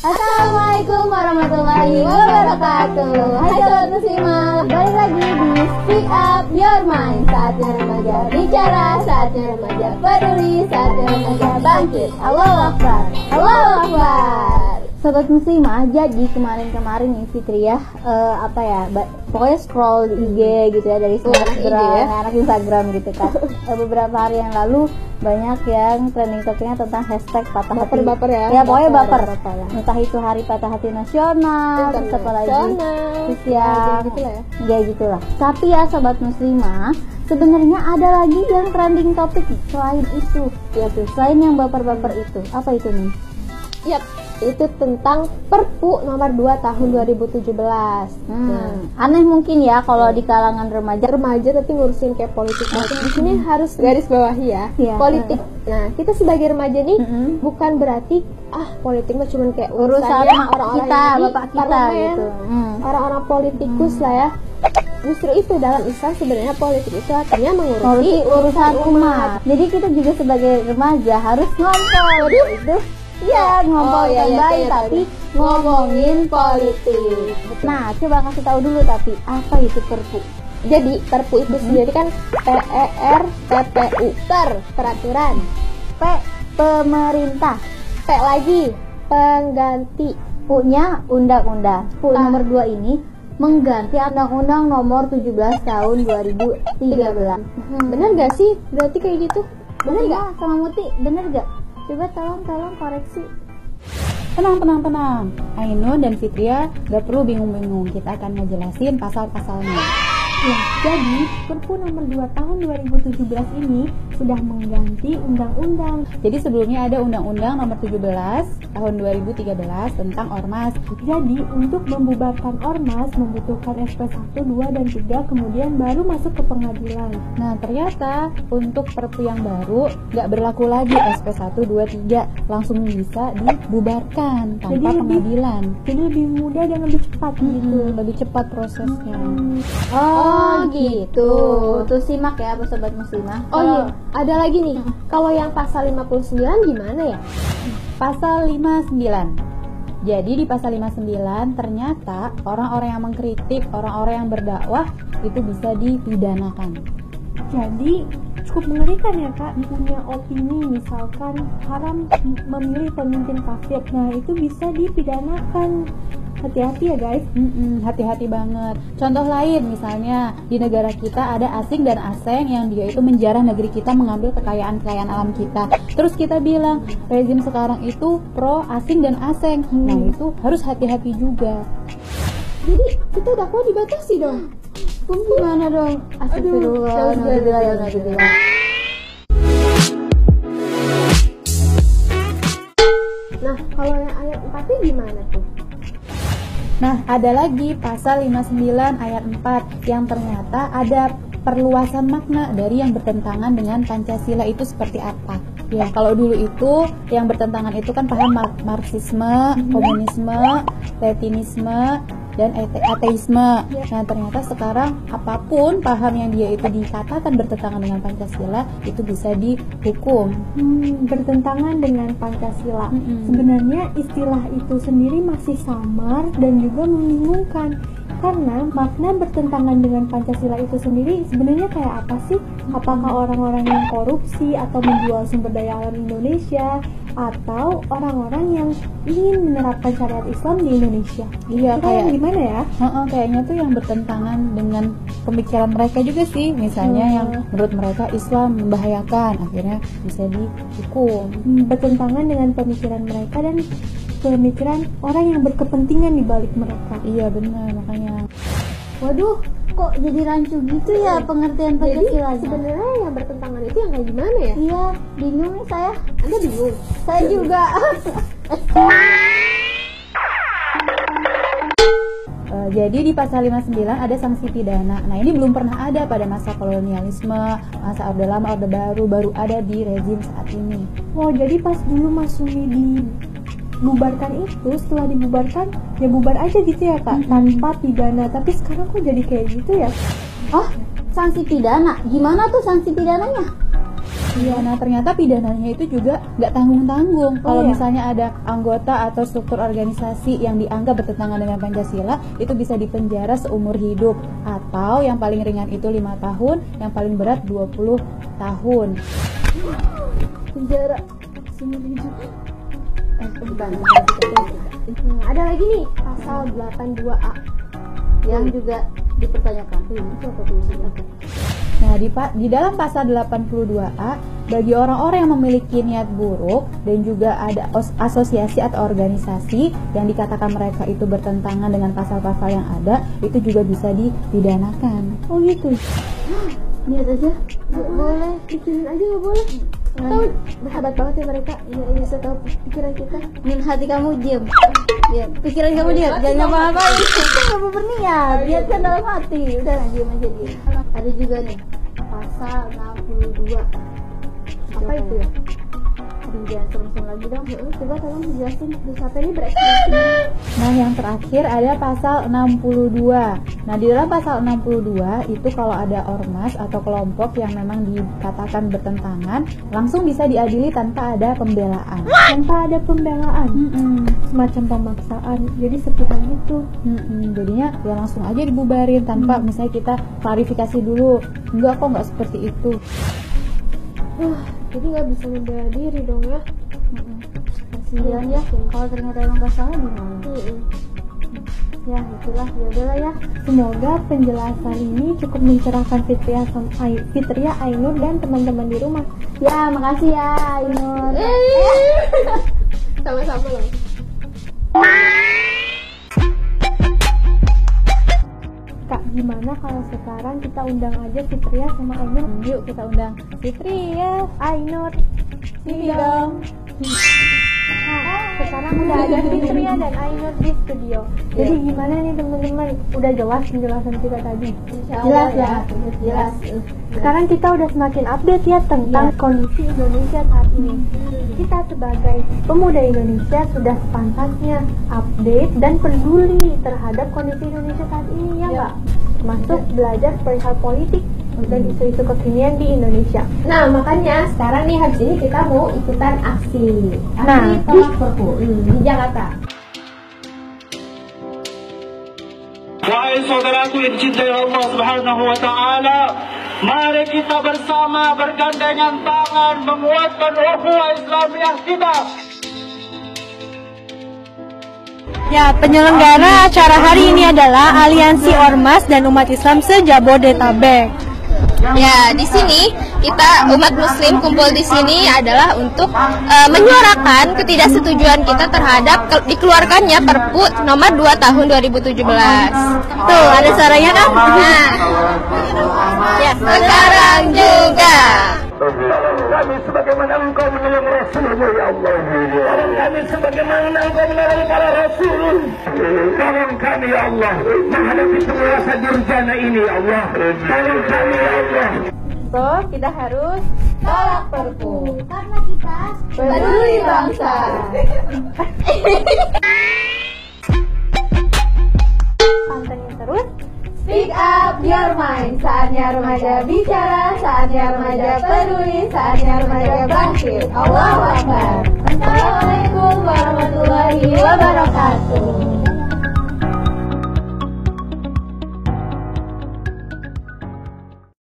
Assalamualaikum warahmatullahi wabarakatuh. Hai sobat muslimah, balik lagi di Speak Up Your Mind. Saatnya remaja bicara, saatnya remaja peduli, saatnya remaja bangkit. Allahu Akbar, Allahu Akbar. Sobat muslimah, jadi kemarin nih Fitriah pokoknya scroll di IG gitu ya, dari Instagram, anak Instagram gitu kan. Beberapa hari yang lalu banyak yang trending topiknya tentang hashtag patah hati. Baper ya? Ya pokoknya baper. Entah itu hari patah hati nasional, terus apa lagi? Terus ya gitulah. Tapi ya sobat muslimah, sebenarnya ada lagi yang trending topik selain itu, yaitu selain yang baper-baper itu. Apa itu nih? Yap, itu tentang Perpu nomor 2 tahun 2017. Aneh mungkin ya kalau di kalangan remaja tapi ngurusin kayak politik. Di sini harus garis bawahi ya, politik. Nah, kita sebagai remaja nih bukan berarti politik mah cuma kayak urusan orang-orang kita, bapak kita gitu. Orang-orang politikus lah ya. Justru itu dalam Islam sebenarnya politik itu artinya mengurusi urusan umat. Jadi kita juga sebagai remaja harus ngompol itu. Iya, tapi ngomongin politik. Nah, coba kasih tahu dulu tapi apa itu Perpu? Jadi Perpu itu sendiri kan PERPPU, peraturan. P pemerintah. P lagi pengganti. Punya undang-undang. Nomor 2 ini mengganti Undang-Undang Nomor 17 Tahun 2013. Bener gak sih? Berarti kayak gitu? Bener gak? Sama Muti, bener gak? Coba tolong koreksi. Tenang. Ainun dan Fitria gak perlu bingung-bingung. Kita akan ngejelasin pasal-pasalnya. Ya, jadi Perpu nomor 2 tahun 2017 ini sudah mengganti undang-undang. Jadi sebelumnya ada Undang-Undang Nomor 17 tahun 2013 tentang Ormas. Jadi untuk membubarkan Ormas membutuhkan SP 1, 2, dan 3, kemudian baru masuk ke pengadilan. Nah, ternyata untuk Perpu yang baru gak berlaku lagi SP 1, 2, 3, langsung bisa dibubarkan tanpa pengadilan. Jadi lebih mudah dan lebih cepat gitu. Lebih cepat prosesnya. Oh gitu. Tuh simak ya sobat muslimah. Iya, ada lagi nih. Kalau yang pasal 59 gimana ya? Pasal 59. Jadi di pasal 59 ternyata orang-orang yang mengkritik, orang-orang yang berdakwah itu bisa dipidanakan. Jadi cukup mengerikan ya Kak, punya opini misalkan haram memilih pemimpin kafir. Nah, itu bisa dipidanakan. Hati-hati ya guys. Hati-hati banget. Contoh lain misalnya di negara kita ada asing dan aseng yang dia itu menjarah negeri kita, mengambil kekayaan alam kita. Terus kita bilang rezim sekarang itu pro asing dan aseng. Nah, itu harus hati-hati juga. Jadi kita dakwah dibatasi dong. Gimana dong? Astagfirullah. Nah, kalau yang ayat 4 gimana tuh? Nah, ada lagi pasal 59 ayat 4 yang ternyata ada perluasan makna dari yang bertentangan dengan Pancasila itu seperti apa. Ya, kalau dulu itu yang bertentangan itu kan paham Marxisme, komunisme, Leninisme, dan ateisme. Nah, ternyata sekarang apapun paham yang dia itu dikatakan bertentangan dengan Pancasila itu bisa dihukum. Bertentangan dengan Pancasila. Sebenarnya istilah itu sendiri masih samar dan juga membingungkan. Karena makna bertentangan dengan Pancasila itu sendiri sebenarnya kayak apa sih? Apakah orang-orang yang korupsi atau menjual sumber daya alam Indonesia, atau orang-orang yang ingin menerapkan syariat Islam di Indonesia? Iya, kayak gimana ya? Kayaknya tuh yang bertentangan dengan pemikiran mereka juga sih. Misalnya yang menurut mereka Islam membahayakan, akhirnya bisa dihukum. Bertentangan dengan pemikiran mereka dan pemikiran orang yang berkepentingan di balik mereka. Iya benar, makanya. Waduh, kok jadi rancu gitu ya pengertian Pancasilanya? Jadi sebenarnya yang bertentangan itu yang kayak gimana ya? Iya, bingung nih saya. Anda bingung? Saya juga. Jadi di pasal 59 ada sanksi pidana. Nah, ini belum pernah ada pada masa kolonialisme, masa Orde Lama, Orde Baru ada di rezim saat ini. Oh, jadi pas dulu Masyumi dibubarkan itu, setelah dibubarkan ya bubar aja gitu ya Kak, tanpa pidana. Tapi sekarang kok jadi kayak gitu ya? Oh, sanksi pidana? Gimana tuh sanksi pidananya? Iya, nah ternyata pidananya itu juga nggak tanggung-tanggung. Kalau misalnya ada anggota atau struktur organisasi yang dianggap bertentangan dengan Pancasila, itu bisa dipenjara seumur hidup, atau yang paling ringan itu 5 tahun, yang paling berat 20 tahun. Penjara seumur hidup. Ada lagi nih pasal 82A yang juga dipertanyakan. Itu apa tuh? Nah, di dalam pasal 82A, bagi orang-orang yang memiliki niat buruk dan juga ada asosiasi atau organisasi yang dikatakan mereka itu bertentangan dengan pasal-pasal yang ada, itu juga bisa dipidanakan. Oh gitu. Niat aja nggak boleh, pikirin aja nggak boleh. Tahu bersahabat banget ya mereka. Iya, bisa tahu pikiran kita. Hati kamu diam. Ya, pikiran kamu diam. Jangan ngapa-ngapain. Kamu berniat. Niat kan dalam hati. Udah lah, diam aja dia. Ada juga nih pasal 62. Apa itu ya? Aduh, jangan serem-serem lagi dong. Coba tolong jelasin. Siapa ini berekspresi? Nah, yang terakhir ada pasal 62. Nah, di dalam pasal 62 itu kalau ada ormas atau kelompok yang memang dikatakan bertentangan, langsung bisa diadili tanpa ada pembelaan. Tanpa ada pembelaan, semacam pemaksaan. Jadi seputar itu. Jadinya ya langsung aja dibubarin tanpa misalnya kita klarifikasi dulu. Enggak kok, nggak seperti itu. Jadi nggak bisa membela diri dong ya. Kasihan ya. Kalau ternyata emang gak salah gimana? Ya itulah, ya udahlah ya. Semoga penjelasan ini cukup mencerahkan Fitria, Ainur dan teman-teman di rumah. Ya, makasih ya Ainur. Sama-sama loh. Kak, gimana kalau sekarang kita undang aja Fitria sama Ainur? Yuk kita undang Fitria, Ainur, sini dong. Sekarang udah ada Fitria dan Ainur di studio. Jadi gimana nih teman-teman? Udah jelas penjelasan kita tadi? Jelas ya. Jelas. Sekarang kita udah semakin update ya tentang kondisi Indonesia saat ini. Kita sebagai pemuda Indonesia sudah sepantasnya update dan peduli terhadap kondisi Indonesia saat ini, ya nggak? Termasuk belajar perihal politik dan isu-isu kekinian di Indonesia. Nah, makanya sekarang nih habis ini kita mau ikutan aksi tolak Perpu di Jakarta. Wahai saudaraku yang dicintai Allah Subhanahu wa taala, mari kita bersama bergandengan tangan menguatkan ukhuwah Islamiyah kita. Ya, penyelenggara acara hari ini adalah Aliansi Ormas dan Umat Islam se-Jabodetabek. Ya, di sini kita umat muslim kumpul di sini adalah untuk menyuarakan ketidaksetujuan kita terhadap dikeluarkannya Perpu nomor 2 tahun 2017. Tuh, ada suaranya kan? Nah, ya, sekarang juga. Kami sebagaimana engkau menolong Rasulmu ya Allah. Tolong kami sebagaimana engkau menolong para Rasul. Tolong kami ya Allah menghadapi penguasa durjana ini ya Allah. Tolong kami ya Allah. So, kita harus tolak Perpu Karena kita peduli bangsa. Pantengin terus. Speak up your mind. Saatnya remaja bicara, saatnya remaja peduli, saatnya remaja bangkit. Allahu Akbar. Assalamualaikum warahmatullahi wabarakatuh.